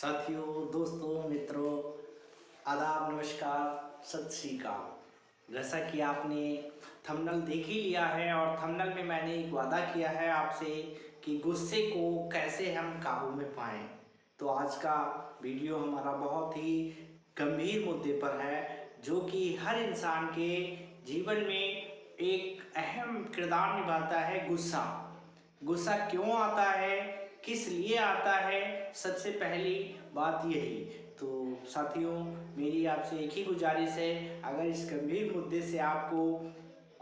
साथियों, दोस्तों, मित्रों, आदाब, नमस्कार, सत श्री अकाल। जैसा कि आपने थंबनेल देख ही लिया है और थंबनेल में मैंने एक वादा किया है आपसे कि गुस्से को कैसे हम काबू में पाएं। तो आज का वीडियो हमारा बहुत ही गंभीर मुद्दे पर है, जो कि हर इंसान के जीवन में एक अहम किरदार निभाता है। गुस्सा गुस्सा क्यों आता है, किस लिए आता है, सबसे पहली बात यही। तो साथियों, मेरी आपसे एक ही गुजारिश है, अगर इस गंभीर मुद्दे से आपको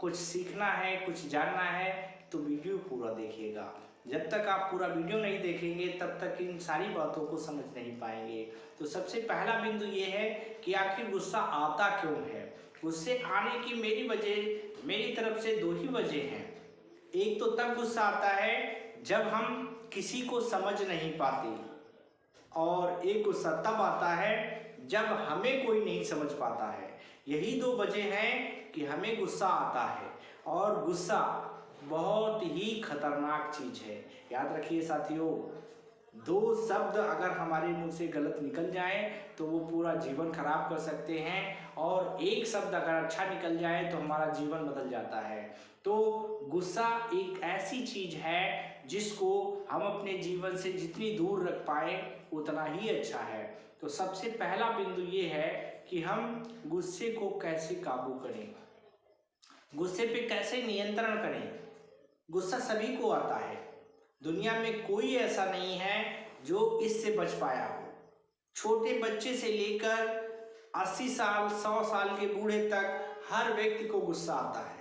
कुछ सीखना है, कुछ जानना है, तो वीडियो पूरा देखिएगा। जब तक आप पूरा वीडियो नहीं देखेंगे तब तक इन सारी बातों को समझ नहीं पाएंगे। तो सबसे पहला बिंदु ये है कि आखिर गुस्सा आता क्यों है। गुस्से आने की मेरी तरफ से दो ही वजह हैं। एक तो तब गुस्सा आता है जब हम किसी को समझ नहीं पाते, और एक गुस्सा तब आता है जब हमें कोई नहीं समझ पाता है। यही दो वजह हैं कि हमें गुस्सा आता है। और गुस्सा बहुत ही खतरनाक चीज है। याद रखिए साथियों, दो शब्द अगर हमारे मुंह से गलत निकल जाए तो वो पूरा जीवन खराब कर सकते हैं, और एक शब्द अगर अच्छा निकल जाए तो हमारा जीवन बदल जाता है। तो गुस्सा एक ऐसी चीज है जिसको हम अपने जीवन से जितनी दूर रख पाए उतना ही अच्छा है। तो सबसे पहला बिंदु ये है कि हम गुस्से को कैसे काबू करें, गुस्से पे कैसे नियंत्रण करें। गुस्सा सभी को आता है, दुनिया में कोई ऐसा नहीं है जो इससे बच पाया हो। छोटे बच्चे से लेकर 80 साल 100 साल के बूढ़े तक हर व्यक्ति को गुस्सा आता है।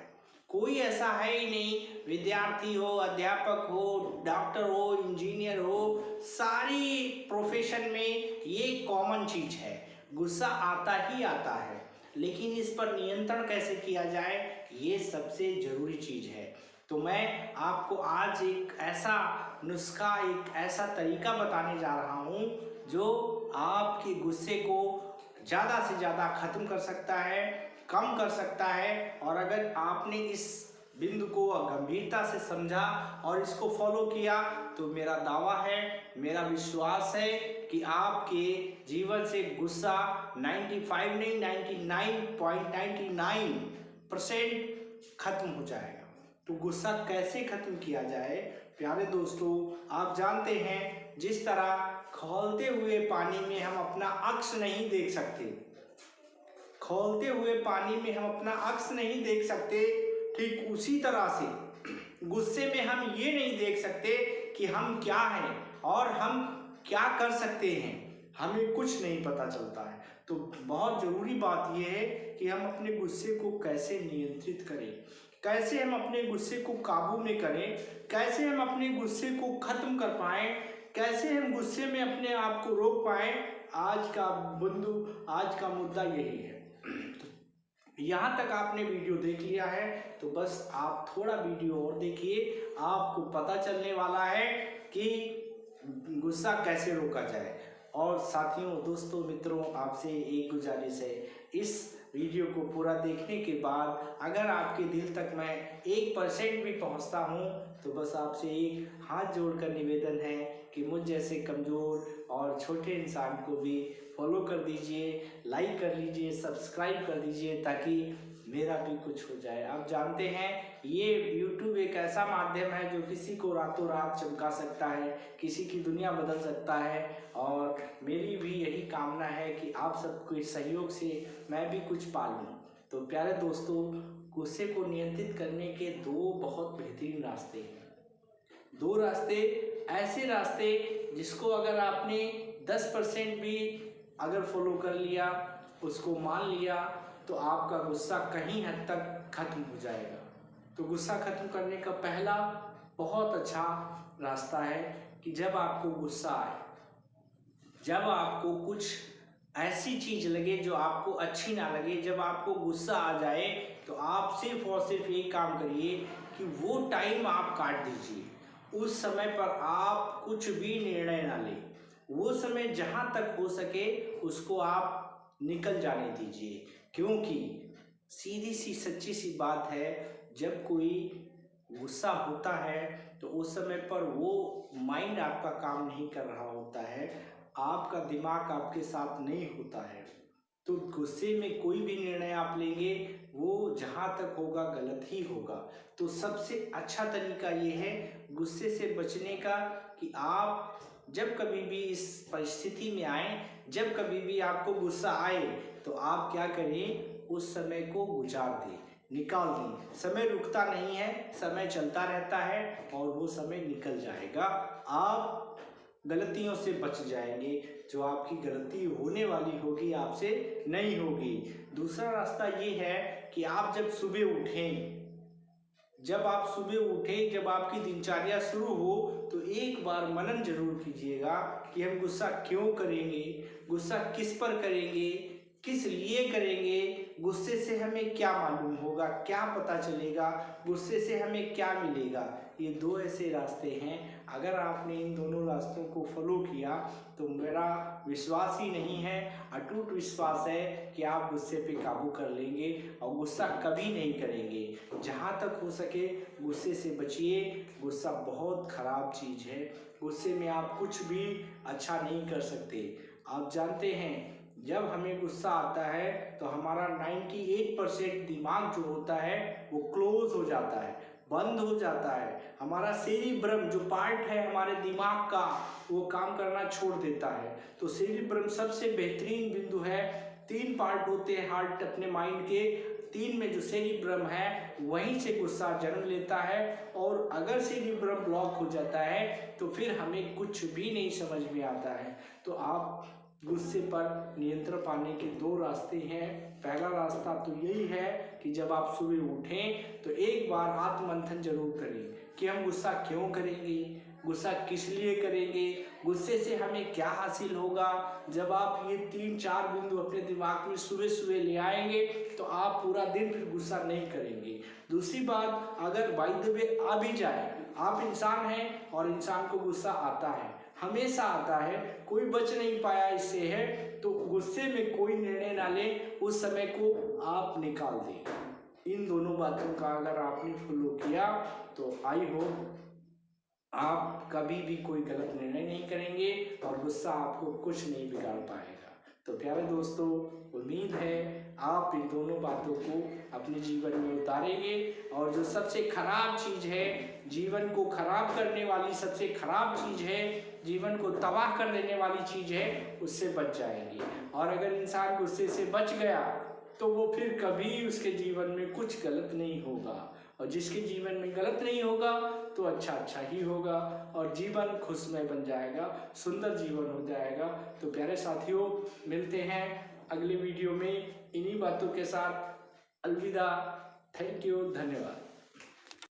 कोई ऐसा है ही नहीं, विद्यार्थी हो, अध्यापक हो, डॉक्टर हो, इंजीनियर हो, सारी प्रोफेशन में ये कॉमन चीज है। गुस्सा आता ही आता है, लेकिन इस पर नियंत्रण कैसे किया जाए, ये सबसे जरूरी चीज है। तो मैं आपको आज एक ऐसा नुस्खा, एक ऐसा तरीका बताने जा रहा हूँ जो आपके गुस्से को ज़्यादा से ज़्यादा ख़त्म कर सकता है, कम कर सकता है। और अगर आपने इस बिंदु को गंभीरता से समझा और इसको फॉलो किया तो मेरा दावा है, मेरा विश्वास है कि आपके जीवन से गुस्सा 95 नहीं 99.99% खत्म हो जाएगा। तो गुस्सा कैसे खत्म किया जाए प्यारे दोस्तों, आप जानते हैं जिस तरह खौलते हुए पानी में हम अपना अक्स नहीं देख सकते, खौलते हुए पानी में हम अपना अक्स नहीं देख सकते, ठीक उसी तरह से गुस्से में हम ये नहीं देख सकते कि हम क्या हैं और हम क्या कर सकते हैं, हमें कुछ नहीं पता चलता है। तो बहुत ज़रूरी बात यह है कि हम अपने गुस्से को कैसे नियंत्रित करें, कैसे हम अपने गुस्से को काबू में करें, कैसे हम अपने गुस्से को खत्म कर पाएं, कैसे हम गुस्से में अपने आप को रोक पाएं। आज का मुद्दा यही है। यहाँ तक आपने वीडियो देख लिया है तो बस आप थोड़ा वीडियो और देखिए, आपको पता चलने वाला है कि गुस्सा कैसे रोका जाए। और साथियों, दोस्तों, मित्रों, आपसे एक गुजारिश है, इस वीडियो को पूरा देखने के बाद अगर आपके दिल तक मैं 1% भी पहुंचता हूं तो बस आपसे एक हाथ जोड़कर निवेदन है कि मुझ जैसे कमज़ोर और छोटे इंसान को भी फॉलो कर दीजिए, लाइक कर लीजिए, सब्सक्राइब कर दीजिए, ताकि मेरा भी कुछ हो जाए। आप जानते हैं ये YouTube एक ऐसा माध्यम है जो किसी को रातों रात चमका सकता है, किसी की दुनिया बदल सकता है। और मेरी भी यही कामना है कि आप सबके सहयोग से मैं भी कुछ पा लूँ। तो प्यारे दोस्तों, गुस्से को नियंत्रित करने के दो बहुत बेहतरीन रास्ते हैं। दो रास्ते, ऐसे रास्ते जिसको अगर आपने 10% भी अगर फॉलो कर लिया, उसको मान लिया, तो आपका गुस्सा कहीं हद तक खत्म हो जाएगा। तो गुस्सा खत्म करने का पहला बहुत अच्छा रास्ता है कि जब आपको गुस्सा आए, जब आपको कुछ ऐसी चीज लगे जो आपको अच्छी ना लगे, जब आपको गुस्सा आ जाए तो आप सिर्फ और सिर्फ ये काम करिए कि वो टाइम आप काट दीजिए। उस समय पर आप कुछ भी निर्णय ना लें, वो समय जहाँ तक हो सके उसको आप निकल जाने दीजिए। क्योंकि सीधी सी सच्ची सी बात है, जब कोई गुस्सा होता है तो उस समय पर वो माइंड आपका काम नहीं कर रहा होता है, आपका दिमाग आपके साथ नहीं होता है। तो गुस्से में कोई भी निर्णय आप लेंगे वो जहाँ तक होगा गलत ही होगा। तो सबसे अच्छा तरीका ये है गुस्से से बचने का कि आप जब कभी भी इस परिस्थिति में आए, जब कभी भी आपको गुस्सा आए, तो आप क्या करें, उस समय को गुजार दें, निकाल दें। समय रुकता नहीं है, समय चलता रहता है और वो समय निकल जाएगा। आप गलतियों से बच जाएंगे, जो आपकी गलती होने वाली होगी आपसे नहीं होगी। दूसरा रास्ता ये है कि आप जब सुबह उठें, जब आप सुबह उठें, जब आपकी दिनचर्या शुरू हो, तो एक बार मनन जरूर कीजिएगा कि हम गुस्सा क्यों करेंगे, गुस्सा किस पर करेंगे, किस लिए करेंगे, गुस्से से हमें क्या मालूम होगा, क्या पता चलेगा, गुस्से से हमें क्या मिलेगा। ये दो ऐसे रास्ते हैं, अगर आपने इन दोनों रास्तों को फॉलो किया तो मेरा विश्वास ही नहीं है, अटूट विश्वास है कि आप गुस्से पे काबू कर लेंगे और गुस्सा कभी नहीं करेंगे। जहाँ तक हो सके गुस्से से बचिए। गुस्सा बहुत खराब चीज़ है, गुस्से में आप कुछ भी अच्छा नहीं कर सकते। आप जानते हैं जब हमें गुस्सा आता है तो हमारा 98% दिमाग जो होता है वो क्लोज हो जाता है, बंद हो जाता है। हमारा सेरिब्रम जो पार्ट है हमारे दिमाग का वो काम करना छोड़ देता है। तो सेरिब्रम सबसे बेहतरीन बिंदु है। 3 पार्ट होते हैं हार्ट अपने माइंड के, 3 में जो सेरिब्रम है वहीं से गुस्सा जन्म लेता है। और अगर सेरिब्रम ब्लॉक हो जाता है तो फिर हमें कुछ भी नहीं समझ में आता है। तो आप गुस्से पर नियंत्रण पाने के 2 रास्ते हैं। पहला रास्ता तो यही है कि जब आप सुबह उठें तो एक बार आत्ममंथन जरूर करें कि हम गुस्सा क्यों करेंगे, गुस्सा किस लिए करेंगे, गुस्से से हमें क्या हासिल होगा। जब आप ये 3-4 बिंदु अपने दिमाग में सुबह सुबह ले आएंगे तो आप पूरा दिन फिर गुस्सा नहीं करेंगे। दूसरी बात, अगर बाय द वे आ भी जाए, आप इंसान हैं और इंसान को गुस्सा आता है, हमेशा आता है, कोई बच नहीं पाया इससे है, तो गुस्से में कोई निर्णय ना ले, उस समय को आप निकाल दें। इन दोनों बातों का अगर आपने फॉलो किया तो आई होप आप कभी भी कोई गलत निर्णय नहीं करेंगे और गुस्सा आपको कुछ नहीं बिगाड़ पाएगा। तो प्यारे दोस्तों, उम्मीद है आप इन दोनों बातों को अपने जीवन में उतारेंगे और जो सबसे खराब चीज़ है, जीवन को खराब करने वाली सबसे खराब चीज़ है, जीवन को तबाह कर देने वाली चीज़ है, उससे बच जाएंगे। और अगर इंसान गुस्से से बच गया तो वो फिर कभी उसके जीवन में कुछ गलत नहीं होगा, और जिसके जीवन में गलत नहीं होगा तो अच्छा अच्छा ही होगा और जीवन खुशमय बन जाएगा, सुंदर जीवन हो जाएगा। तो प्यारे साथियों, मिलते हैं अगले वीडियो में इन्हीं बातों के साथ। अलविदा, थैंक यू, धन्यवाद।